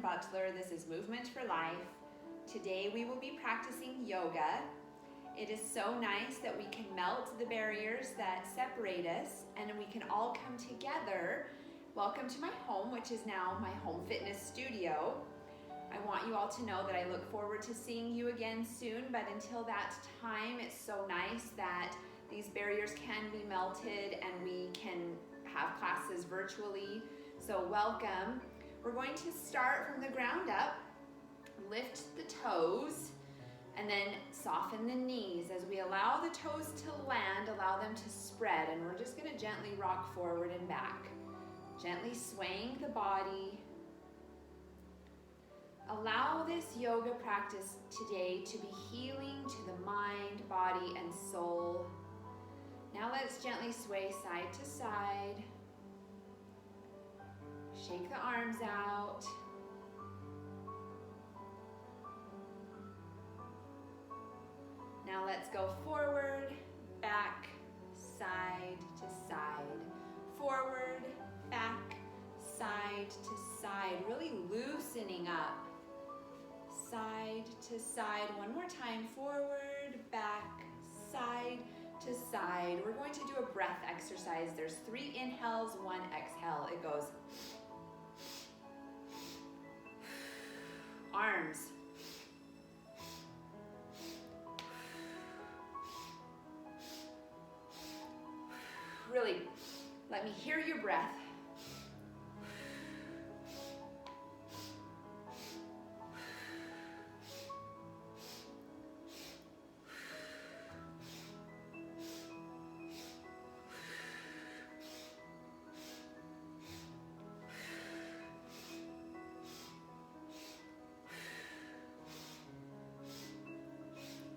Butler. This is Movement for Life. Today we will be practicing yoga. It is so nice that we can melt the barriers that separate us and we can all come together. Welcome to my home, which is now my home fitness studio. I want you all to know that I look forward to seeing you again soon, but until that time, it's so nice that these barriers can be melted and we can have classes virtually. So welcome. We're going to start from the ground up, lift the toes, and then soften the knees. As we allow the toes to land, allow them to spread, and we're just going to gently rock forward and back. Gently swaying the body. Allow this yoga practice today to be healing to the mind, body, and soul. Now let's gently sway side to side. Shake the arms out. Now let's go forward, back, side to side. Forward, back, side to side. Really loosening up. Side to side. One more time. Forward, back, side to side. We're going to do a breath exercise. There's 3 inhales, 1 exhale. It goes arms, really let me hear your breath.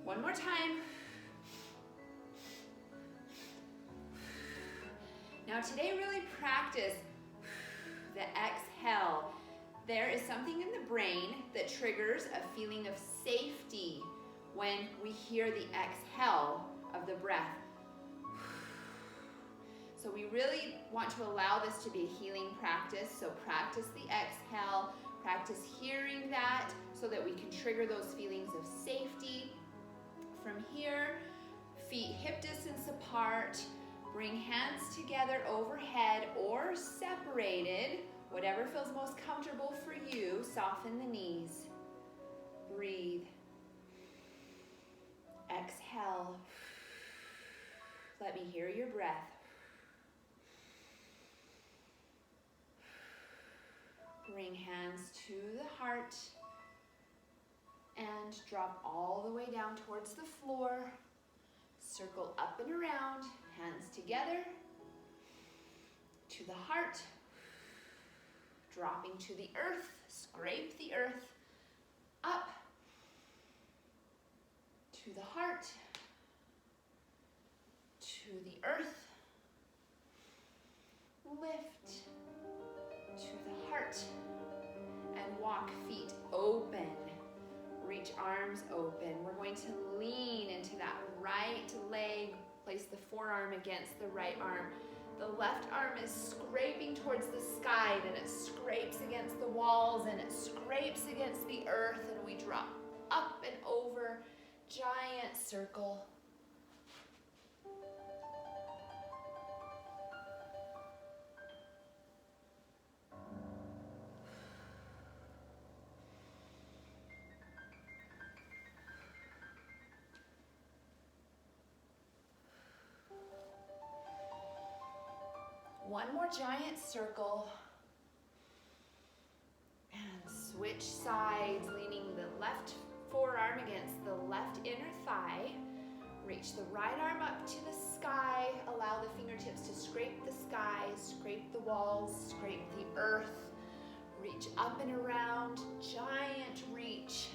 One more time. Now today, really practice the exhale. There is something in the brain that triggers a feeling of safety when we hear the exhale of the breath. So we really want to allow this to be a healing practice. So practice the exhale, practice hearing that so that we can trigger those feelings of safety. From here, feet hip distance apart, bring hands together overhead or separated, whatever feels most comfortable for you. Soften the knees. Breathe. Exhale. Let me hear your breath. Bring hands to the heart. And drop all the way down towards the floor. Circle up and around, hands together. To the heart. Dropping to the earth, scrape the earth. Up. To the heart. To the earth. Lift. To the heart. And walk feet open. Reach arms open. We're going to lean into that right leg. Place the forearm against the right arm. The left arm is scraping towards the sky, then it scrapes against the walls and it scrapes against the earth, and we drop up and over, giant circle. One more giant circle. And switch sides, leaning the left forearm against the left inner thigh. Reach the right arm up to the sky. Allow the fingertips to scrape the sky, scrape the walls, scrape the earth. Reach up and around, giant reach.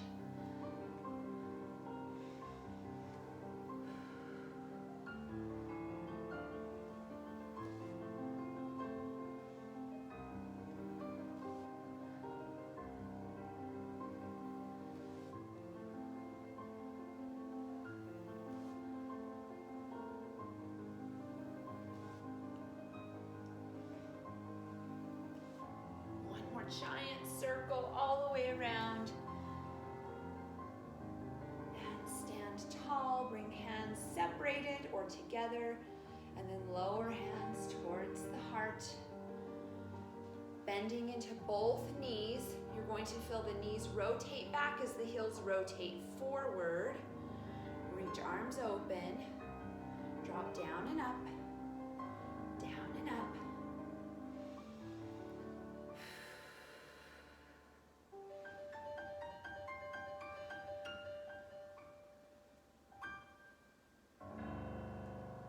Giant circle all the together, and then lower hands towards the heart. Bending into both knees. You're going to feel the knees rotate back as the heels rotate forward. Reach arms open. Drop down and up. Down and up.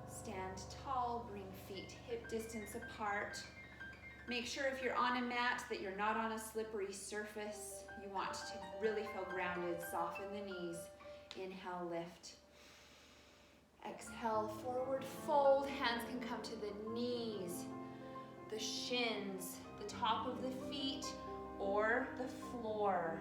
Stand tall, bring feet hip distance apart. Make sure if you're on a mat that you're not on a slippery surface. You want to really feel grounded. Soften the knees. Inhale, lift. Exhale, forward fold. Hands can come to the knees, the shins, the top of the feet, or the floor.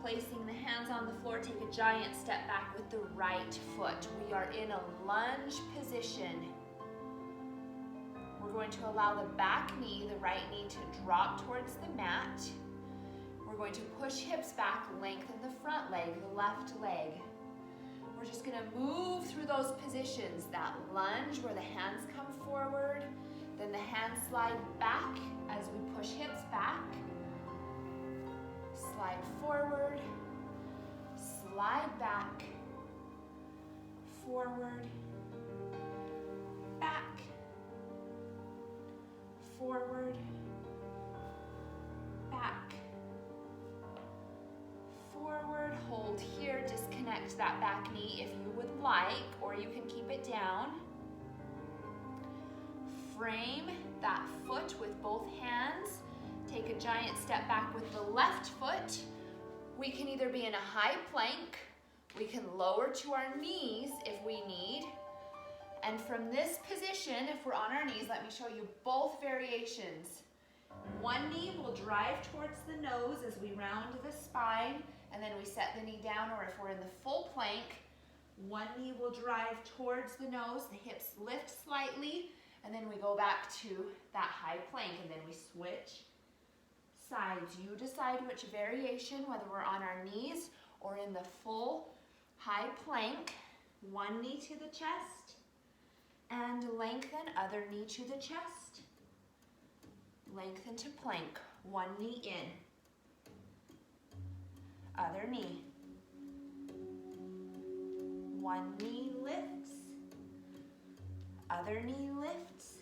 Placing the hands on the floor, take a giant step back with the right foot. We are in a lunge position. We're going to allow the back knee, the right knee, to drop towards the mat. We're going to push hips back, lengthen the front leg, the left leg. We're just going to move through those positions. That lunge where the hands come forward, then the hands slide back as we push hips back. Slide forward, slide back, forward, back, forward, back, forward. Hold here, disconnect that back knee if you would like, or you can keep it down. Frame that foot with both hands. Take a giant step back with the left foot. We can either be in a high plank, we can lower to our knees if we need. And from this position, if we're on our knees, let me show you both variations. One knee will drive towards the nose as we round the spine, and then we set the knee down, or if we're in the full plank, one knee will drive towards the nose, the hips lift slightly, and then we go back to that high plank, and then we switch sides. You decide which variation, whether we're on our knees or in the full high plank. One knee to the chest and lengthen, other knee to the chest. Lengthen to plank, one knee in, other knee. One knee lifts, other knee lifts.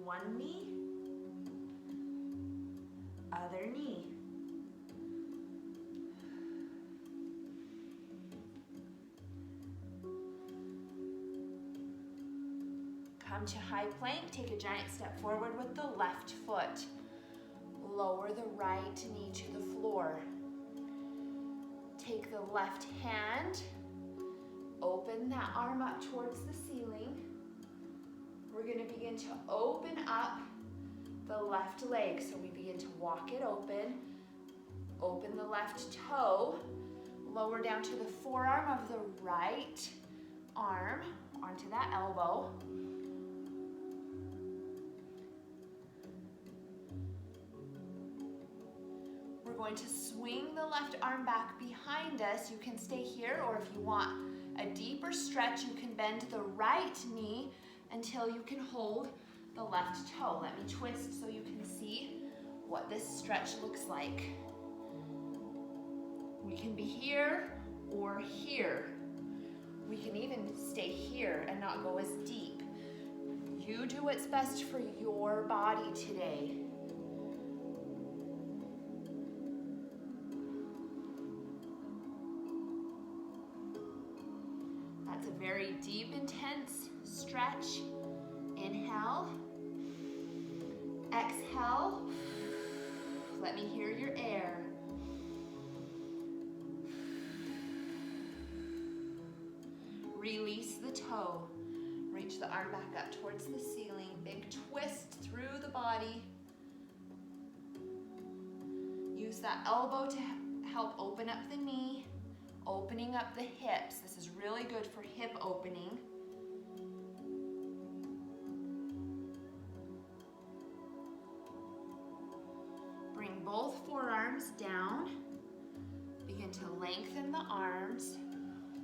One knee, other knee. Come to high plank, take a giant step forward with the left foot. Lower the right knee to the floor. Take the left hand, open that arm up towards the ceiling. We're going to begin to open up the left leg. So we begin to walk it open. Open the left toe. Lower down to the forearm of the right arm onto that elbow. We're going to swing the left arm back behind us. You can stay here, or if you want a deeper stretch, you can bend the right knee until you can hold the left toe. Let me twist so you can see what this stretch looks like. We can be here or here. We can even stay here and not go as deep. You do what's best for your body today. That's a very deep, intense stretch. Inhale. Exhale. Let me hear your air. Release the toe. Reach the arm back up towards the ceiling. Big twist through the body. Use that elbow to help open up the knee, opening up the hips. This is really good for hip opening. both forearms down. Begin to lengthen the arms.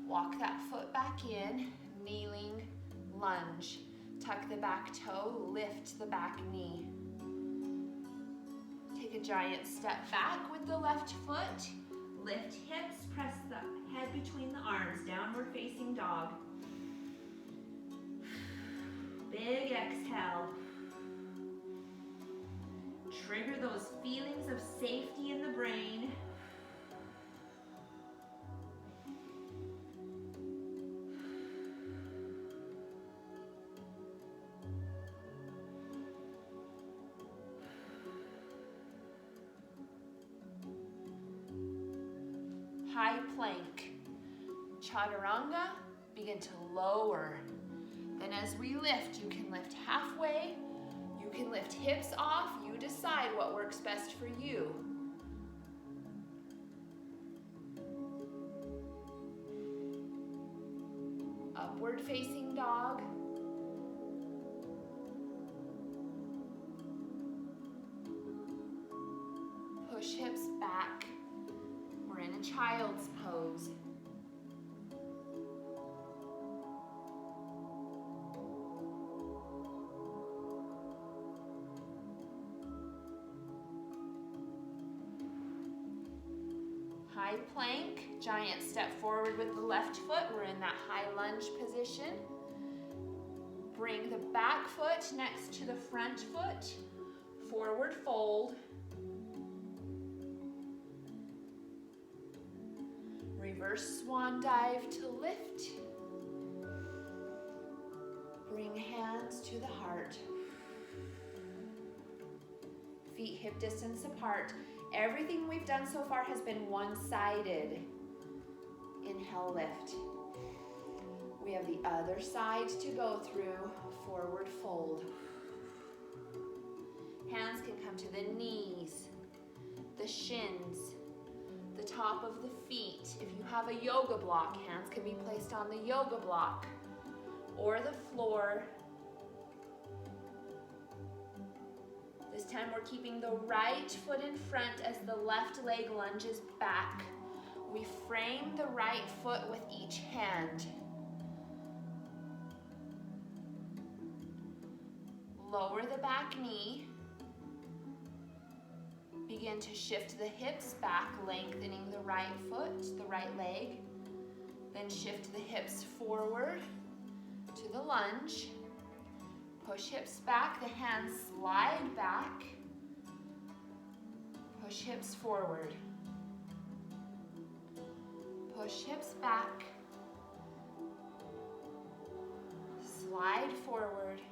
Walk that foot back in, kneeling lunge. Tuck the back toe, lift the back knee. Take a giant step back with the left foot. Lift hips, press the head between the arms, downward facing dog. Big exhale. Trigger those feelings of safety in the brain. High plank. Chaturanga, begin to lower. Then as we lift, you can lift halfway, you can lift hips off, you decide what works best for you. Upward facing dog. Push hips back. We're in a child's pose. High plank, giant step forward with the left foot. We're in that high lunge position. Bring the back foot next to the front foot. Forward fold. Reverse swan dive to lift. Bring hands to the heart. Feet hip distance apart. Everything we've done so far has been one-sided. Inhale, lift. We have the other side to go through. Forward fold. Hands can come to the knees, the shins, the top of the feet. If you have a yoga block, hands can be placed on the yoga block or the floor. This time we're keeping the right foot in front as the left leg lunges back. We frame the right foot with each hand. Lower the back knee. Begin to shift the hips back, lengthening the right foot, the right leg. Then shift the hips forward to the lunge. Push hips back, the hands slide back. Push hips forward. Push hips back. Slide forward.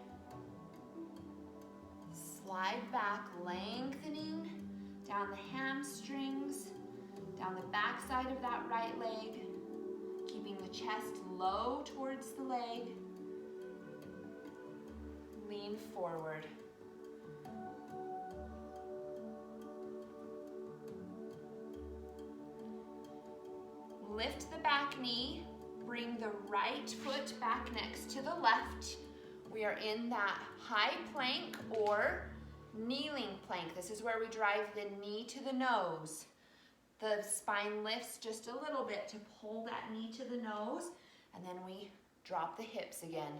Slide back, lengthening down the hamstrings, down the back side of that right leg, keeping the chest low towards the leg. Lean forward. Lift the back knee, bring the right foot back next to the left. We are in that high plank or kneeling plank. This is where we drive the knee to the nose. The spine lifts just a little bit to pull that knee to the nose, and then we drop the hips again.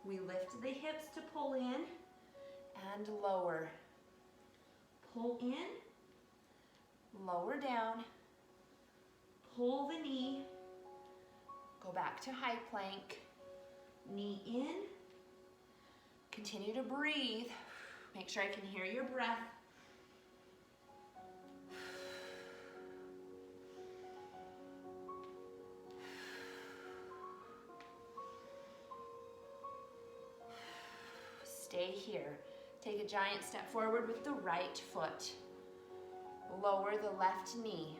We lift the hips to pull in and lower. Pull in, lower down, pull the knee, go back to high plank, knee in, continue to breathe. Make sure I can hear your breath. Stay here. Take a giant step forward with the right foot. Lower the left knee.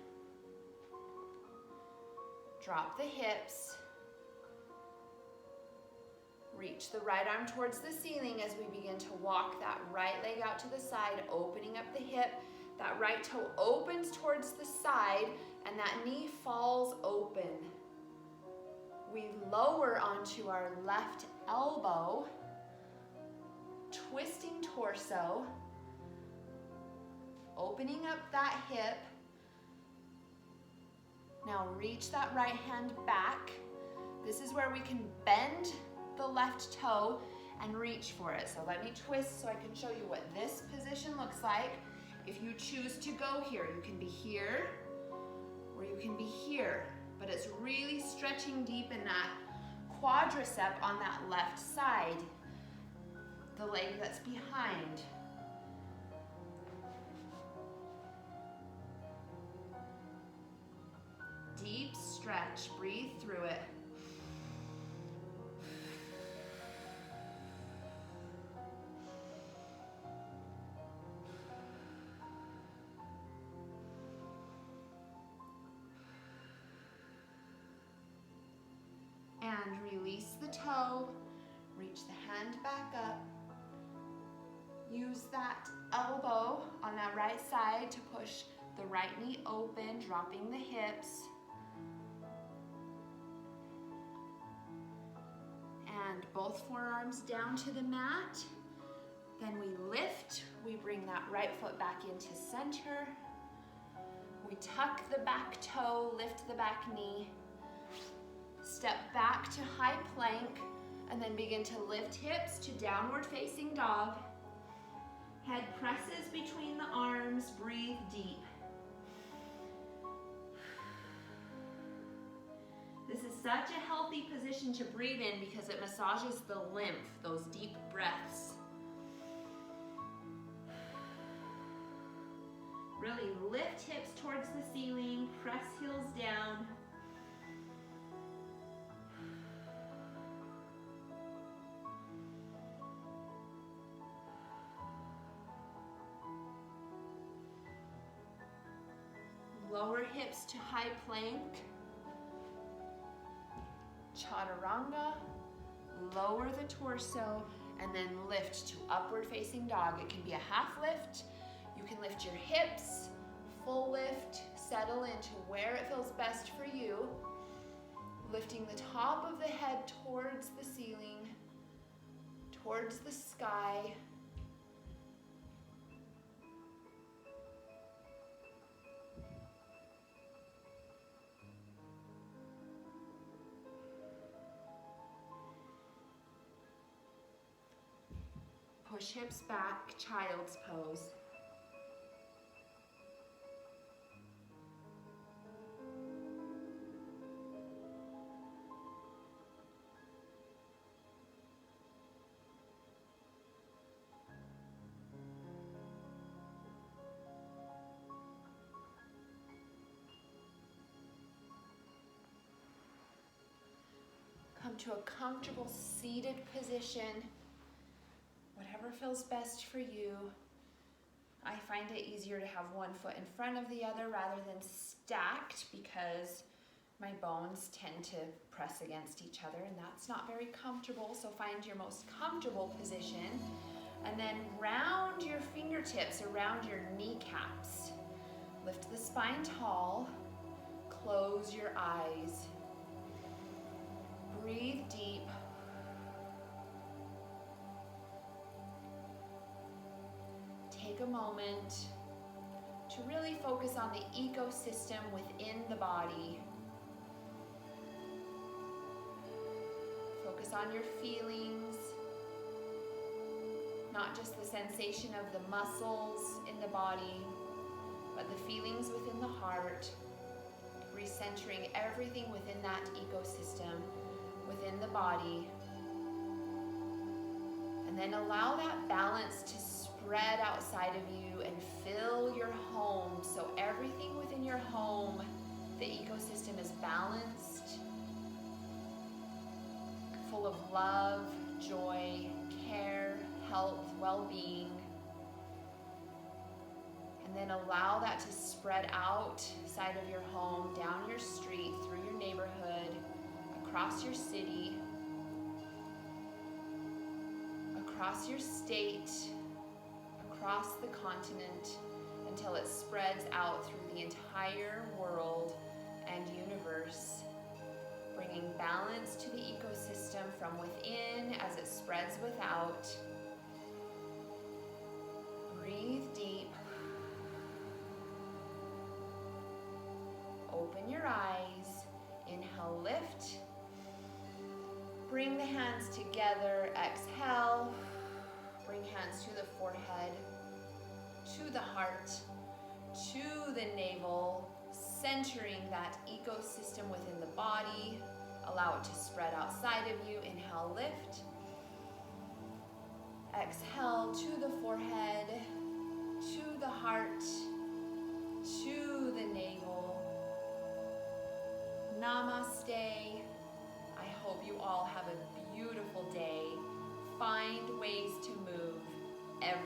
Drop the hips. Reach the right arm towards the ceiling as we begin to walk that right leg out to the side, opening up the hip. That right toe opens towards the side and that knee falls open. We lower onto our left elbow, twisting torso. Opening up that hip. Now reach that right hand back. This is where we can bend the left toe and reach for it. So let me twist so I can show you what this position looks like. If you choose to go here, you can be here or you can be here, but it's really stretching deep in that quadricep on that left side, the leg that's behind. Deep stretch, breathe through it. And release the toe, reach the hand back up. Use that elbow on that right side to push the right knee open, dropping the hips. And both forearms down to the mat. Then we lift, we bring that right foot back into center. We tuck the back toe, lift the back knee. Step back to high plank, and then begin to lift hips to downward facing dog. Head presses between the arms, breathe deep. This is such a healthy position to breathe in because it massages the lymph, those deep breaths. Really lift hips towards the ceiling, press heels down. Lower hips to high plank. Chaturanga. Lower the torso and then lift to upward facing dog. It can be a half lift. You can lift your hips, full lift, settle into where it feels best for you. Lifting the top of the head towards the ceiling, towards the sky. Push hips back, child's pose. Come to a comfortable seated position. Whatever feels best for you. I find it easier to have one foot in front of the other rather than stacked because my bones tend to press against each other and that's not very comfortable. So find your most comfortable position and then round your fingertips around your kneecaps. Lift the spine tall, close your eyes. Breathe deep. Take a moment to really focus on the ecosystem within the body. Focus on your feelings, not just the sensation of the muscles in the body, but the feelings within the heart, recentering everything within that ecosystem, within the body. And then allow that balance to spread outside of you and fill your home. So everything within your home, the ecosystem is balanced, full of love, joy, care, health, well-being. And then allow that to spread outside of your home, down your street, through your neighborhood, across your city, across your state, across the continent, until it spreads out through the entire world and universe, bringing balance to the ecosystem from within as it spreads without. Breathe deep. Open your eyes. Inhale, lift. Bring the hands together. Exhale. Bring hands to the forehead, to the heart, to the navel, centering that ecosystem within the body. Allow it to spread outside of you. Inhale, lift. Exhale to the forehead, to the heart, to the navel. Namaste. I hope you all have a beautiful day. Find ways to move every